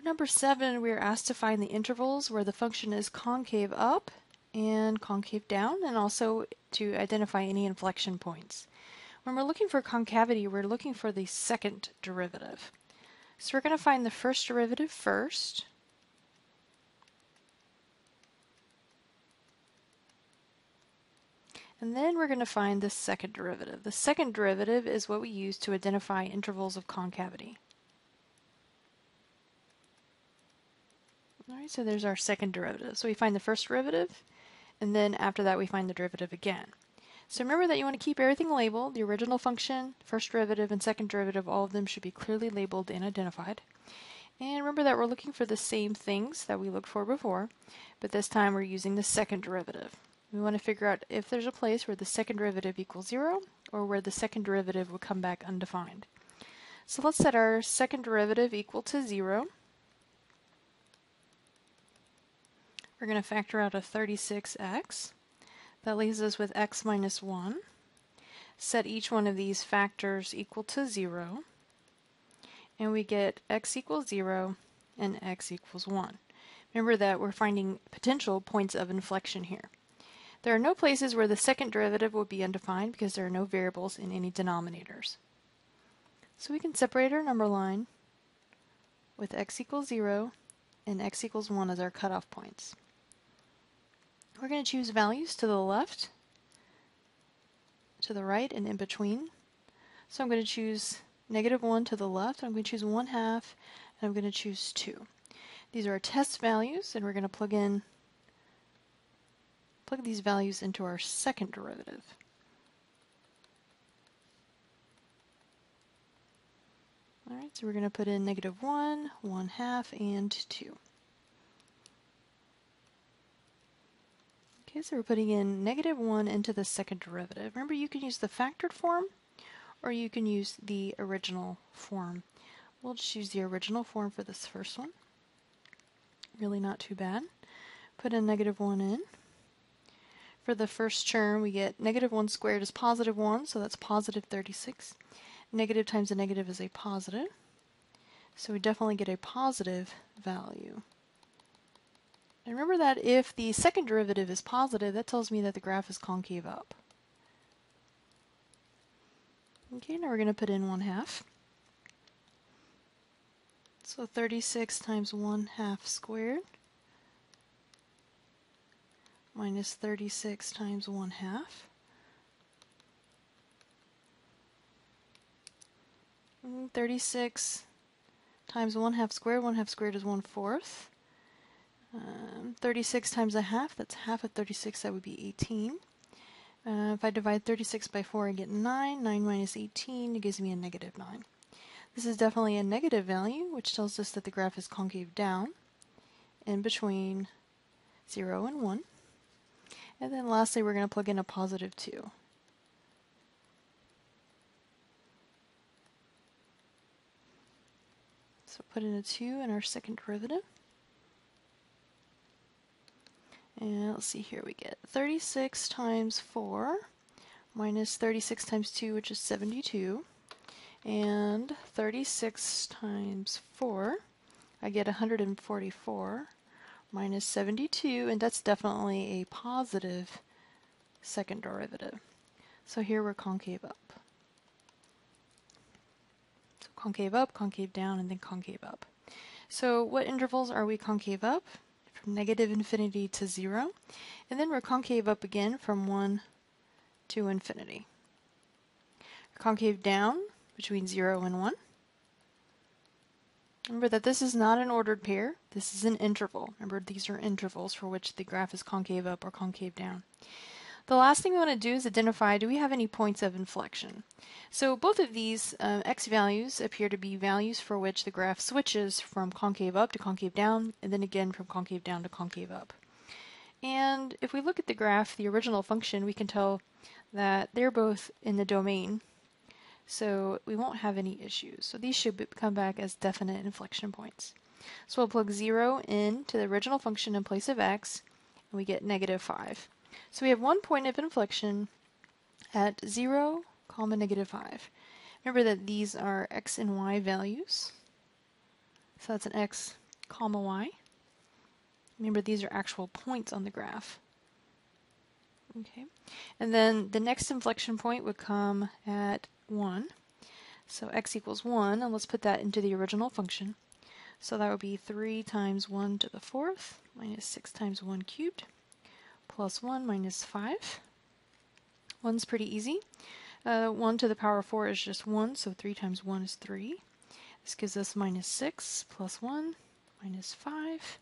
number 7, we are asked to find the intervals where the function is concave up and concave down, and also to identify any inflection points. When we're looking for concavity, we're looking for the second derivative. So we're going to find the first derivative first. And then we're going to find the second derivative. The second derivative is what we use to identify intervals of concavity. Alright, so there's our second derivative. So we find the first derivative, and then after that we find the derivative again. So remember that you want to keep everything labeled. The original function, first derivative, and second derivative, all of them should be clearly labeled and identified. And remember that we're looking for the same things that we looked for before, but this time we're using the second derivative. We want to figure out if there's a place where the second derivative equals 0, or where the second derivative will come back undefined. So let's set our second derivative equal to 0. We're going to factor out a 36x. That leaves us with x minus 1. Set each one of these factors equal to 0. And we get x equals 0 and x equals 1. Remember that we're finding potential points of inflection here. There are no places where the second derivative will be undefined because there are no variables in any denominators. So we can separate our number line with x equals 0 and x equals 1 as our cutoff points. We're going to choose values to the left, to the right, and in between. So I'm going to choose -1 to the left, I'm going to choose 1/2, and I'm going to choose 2. These are our test values, and we're going to plug these values into our second derivative. Alright, so we're going to put in -1, 1/2, and 2. Okay, so we're putting in -1 into the second derivative. Remember, you can use the factored form, or you can use the original form. We'll just use the original form for this first one. Really not too bad. Put in -1 in. For the first term, we get -1 squared is +1, so that's positive 36. Negative times a negative is a positive. So we definitely get a positive value. And remember that if the second derivative is positive, that tells me that the graph is concave up. Okay, now we're going to put in 1/2. So 36 times 1/2 squared minus 36 times 1/2. 36 times 1/2 squared, 1/2 squared is 1/4. 36 times 1/2, that's half of 36, that would be 18. If I divide 36 by 4, I get 9. 9 minus 18, it gives me a -9. This is definitely a negative value, which tells us that the graph is concave down in between 0 and 1. And then lastly, we're going to plug in a positive 2. So put in a 2 in our second derivative. And let's see here, we get 36 times 4 minus 36 times 2, which is 72. And 36 times 4, I get 144 minus 72, and that's definitely a positive second derivative. So here we're concave up. So concave up, concave down, and then concave up. So what intervals are we concave up? From -infinity to 0. And then we're concave up again from 1 to infinity. Concave down between 0 and 1. Remember that this is not an ordered pair, this is an interval. Remember, these are intervals for which the graph is concave up or concave down. The last thing we want to do is identify, do we have any points of inflection? So both of these x values appear to be values for which the graph switches from concave up to concave down, and then again from concave down to concave up. And if we look at the graph, the original function, we can tell that they're both in the domain, so we won't have any issues. So these should come back as definite inflection points. So we'll plug 0 into the original function in place of x, and we get -5. So we have one point of inflection at 0, -5. Remember that these are x and y values. So that's an x comma y. Remember, these are actual points on the graph. Okay, and then the next inflection point would come at 1. So x equals 1, and let's put that into the original function. So that would be 3 times 1 to the 4th minus 6 times 1 cubed plus 1 minus 5. 1's pretty easy. 1 to the power of 4 is just 1, so 3 times 1 is 3. This gives us minus 6 plus 1 minus 5.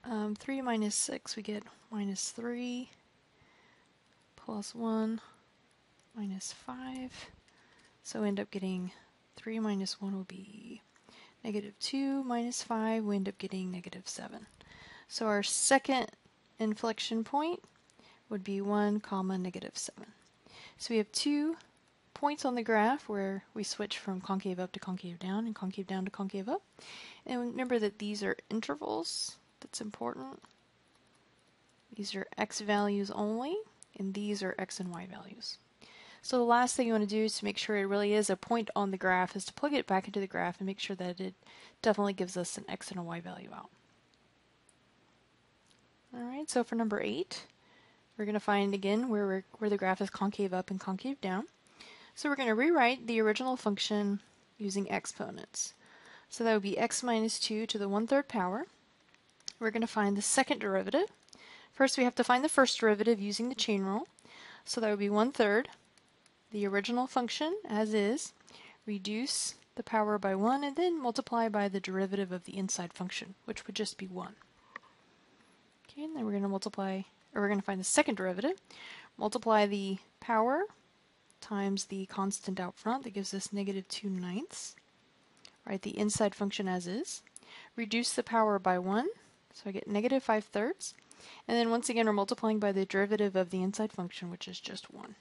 Um, 3 minus 6, we get minus 3 plus 1 minus 5. So we end up getting 3 minus 1 will be negative 2 minus 5. We end up getting negative 7. So our second inflection point would be 1 comma negative 7. So we have 2 points on the graph where we switch from concave up to concave down and concave down to concave up. And remember that these are intervals. That's important. These are x values only, and these are x and y values. So the last thing you want to do is to make sure it really is a point on the graph is to plug it back into the graph and make sure that it definitely gives us an x and a y value out. Alright, so for number 8, we're going to find again where the graph is concave up and concave down. So we're going to rewrite the original function using exponents. So that would be x minus 2 to the 1/3 power. We're going to find the second derivative. First we have to find the first derivative using the chain rule. So that would be 1/3, the original function as is, reduce the power by 1, and then multiply by the derivative of the inside function, which would just be 1. Okay, and then we're going to multiply, or we're going to find the second derivative. Multiply the power times the constant out front. That gives us negative 2/9. Write the inside function as is. Reduce the power by 1. So I get negative 5/3. And then once again, we're multiplying by the derivative of the inside function, which is just 1.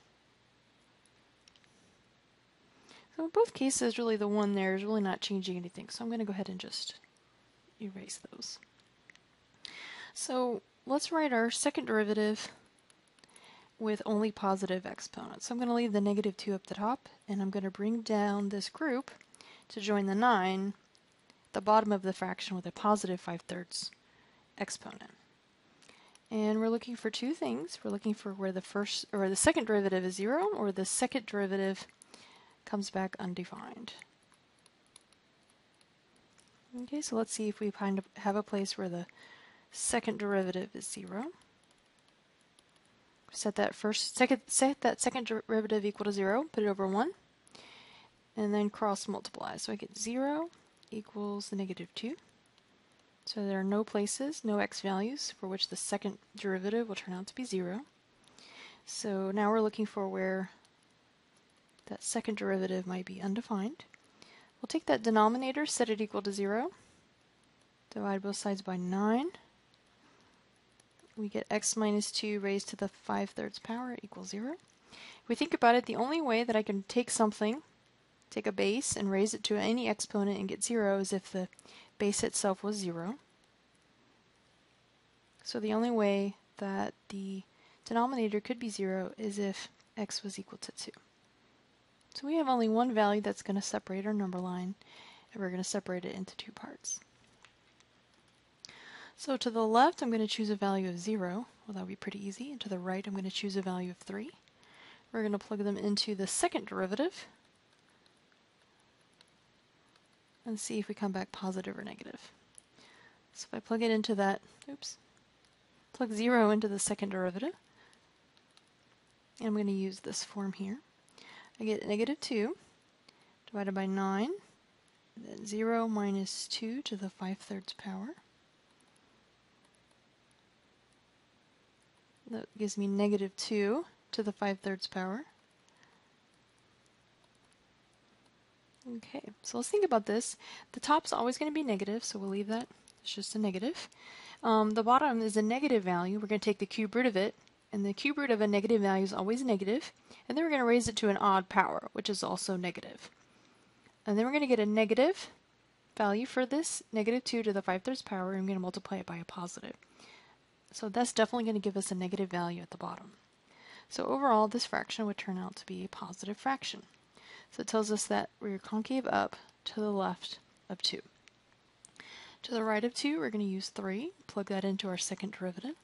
So in both cases, really the 1 there is really not changing anything. So I'm going to go ahead and just erase those. So let's write our second derivative with only positive exponents. So I'm going to leave the negative 2 up the top, and I'm going to bring down this group to join the 9 at the bottom of the fraction with a positive 5/3 exponent. And we're looking for two things. We're looking for where the first or the second derivative is 0, or the second derivative comes back undefined. Okay, so let's see if we have a place where the second derivative is 0. Set that second derivative equal to 0, put it over 1, and then cross multiply. So I get 0 equals the negative 2. So there are no places, no x values, for which the second derivative will turn out to be 0. So now we're looking for where that second derivative might be undefined. We'll take that denominator, set it equal to 0, divide both sides by 9. We get x minus 2 raised to the 5/3 power equals 0. If we think about it, the only way that I can take something, take a base, and raise it to any exponent and get 0 is if the base itself was 0. So the only way that the denominator could be 0 is if x was equal to 2. So we have only one value that's going to separate our number line, and we're going to separate it into two parts. So to the left, I'm going to choose a value of 0. Well, that would be pretty easy. And to the right, I'm going to choose a value of 3. We're going to plug them into the second derivative and see if we come back positive or negative. So if I plug it into that, plug 0 into the second derivative, and I'm going to use this form here. I get negative 2 divided by 9, then 0 minus 2 to the 5/3 power. That gives me negative 2 to the 5/3 power. Okay, so let's think about this. The top's always going to be negative, so we'll leave that. It's just a negative. The bottom is a negative value. We're going to take the cube root of it, and the cube root of a negative value is always negative. And then we're going to raise it to an odd power, which is also negative. And then we're going to get a negative value for this, negative 2 to the 5/3 power, and I'm going to multiply it by a positive. So that's definitely going to give us a negative value at the bottom. So overall, this fraction would turn out to be a positive fraction. So it tells us that we're concave up to the left of 2. To the right of 2, we're going to use 3. Plug that into our second derivative.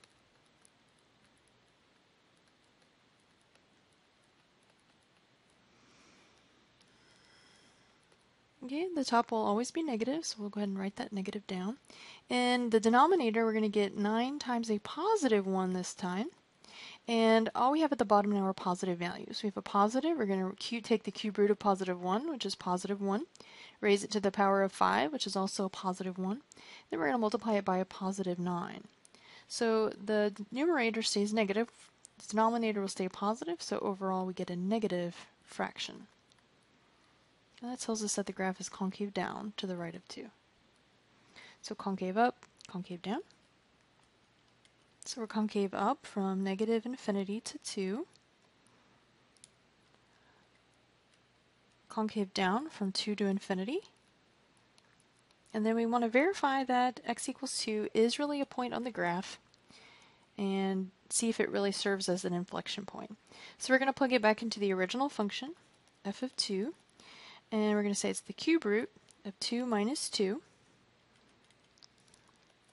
Okay, the top will always be negative, so we'll go ahead and write that negative down. In the denominator, we're going to get 9 times a positive 1 this time. And all we have at the bottom now are positive values. We have a positive, we're going to take the cube root of positive 1, which is positive 1, raise it to the power of 5, which is also a positive 1. Then we're going to multiply it by a positive 9. So the numerator stays negative, the denominator will stay positive, so overall we get a negative fraction. And that tells us that the graph is concave down to the right of 2. So concave up, concave down. So we're concave up from negative infinity to 2. Concave down from 2 to infinity. And then we want to verify that x equals 2 is really a point on the graph and see if it really serves as an inflection point. So we're going to plug it back into the original function, f of 2. And we're going to say it's the cube root of 2 minus 2,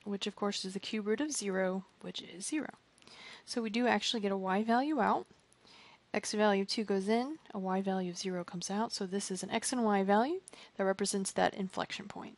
which of course is the cube root of 0, which is 0. So we do actually get a y value out. X value of 2 goes in, a y value of 0 comes out, so this is an x and y value that represents that inflection point.